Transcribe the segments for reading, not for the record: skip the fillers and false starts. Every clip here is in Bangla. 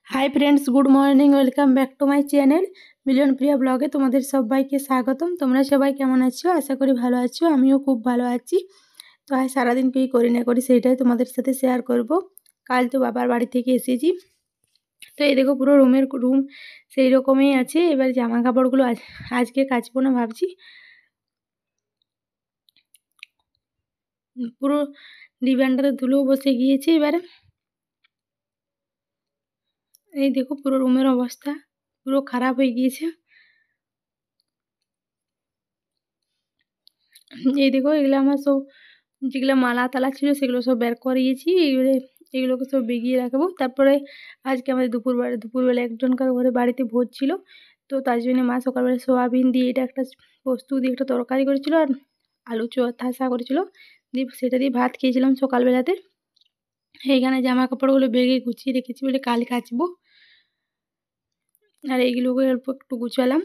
High friends, good morning. Welcome back to my channel Milan Priya ব্লগে তোমাদের সবাইকে স্বাগতম। তোমরা সবাই কেমন আছো? আশা করি ভালো আছো। আমিও খুব ভালো আছি। তো আজ সারাদিন কী করি না করি সেইটাই তোমাদের সাথে শেয়ার করব। কাল তো বাবার বাড়ি থেকে এসেছি। তো এই দেখো পুরো রুম সেই রকমই আছে। এবার জামা কাপড়গুলো আজকে কাচবো না ভাবছি। পুরো ডিবানটাতে ধুলো বসে গিয়েছে। এবারে এই দেখো পুরো রুমের অবস্থা পুরো খারাপ হয়ে গিয়েছে। এই দেখো এগুলো আমার সব যেগুলো মালা তালা ছিল সেগুলো সব বের করিয়েছি। এবারে এগুলোকে সব বিগিয়ে রাখবো। তারপরে আজকে আমাদের দুপুরবেলা একজনকার ঘরে বাড়িতে ভোজ ছিল। তো তার জন্য মা সকালবেলা সোয়াবিন দিয়ে এটা একটা পোস্ত দিয়ে একটা তরকারি করেছিল, আর আলু ঠাসা করেছিল, দিয়ে সেটা দিয়ে ভাত খেয়েছিলাম সকালবেলাতে। এইখানে জামা কাপড়গুলো বেগে গুছিয়ে রেখেছি বলে কাল কাচবো। আর এইগুলোকে অল্প একটু গুছালাম।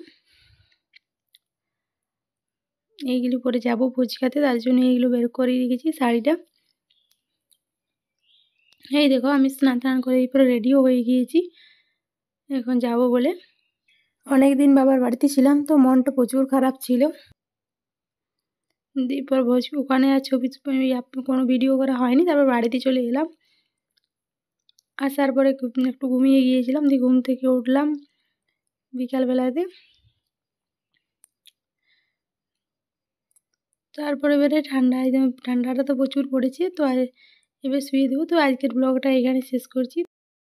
এইগুলো পরে যাবো ভোজ খেতে, তার জন্য এইগুলো বের করে রেখেছি। শাড়িটা এই দেখো আমি স্নান টান করে এরপরে রেডিও হয়ে গিয়েছি এখন যাব বলে। অনেক দিন বাবার বাড়িতে ছিলাম তো মনটা প্রচুর খারাপ ছিল। এরপর ভোজ ওখানে আর ছবি কোনো ভিডিও করা হয়নি। তারপর বাড়িতে চলে এলাম। আসার পরে একটু ঘুমিয়ে গিয়েছিলাম, দিয়ে ঘুম থেকে উঠলাম বিকালবেলাতে। তারপরে এবারে ঠান্ডাটা তো প্রচুর পড়েছে। তো এবার শুয়ে দেবো। তো আজকের ব্লগটা এখানে শেষ করছি।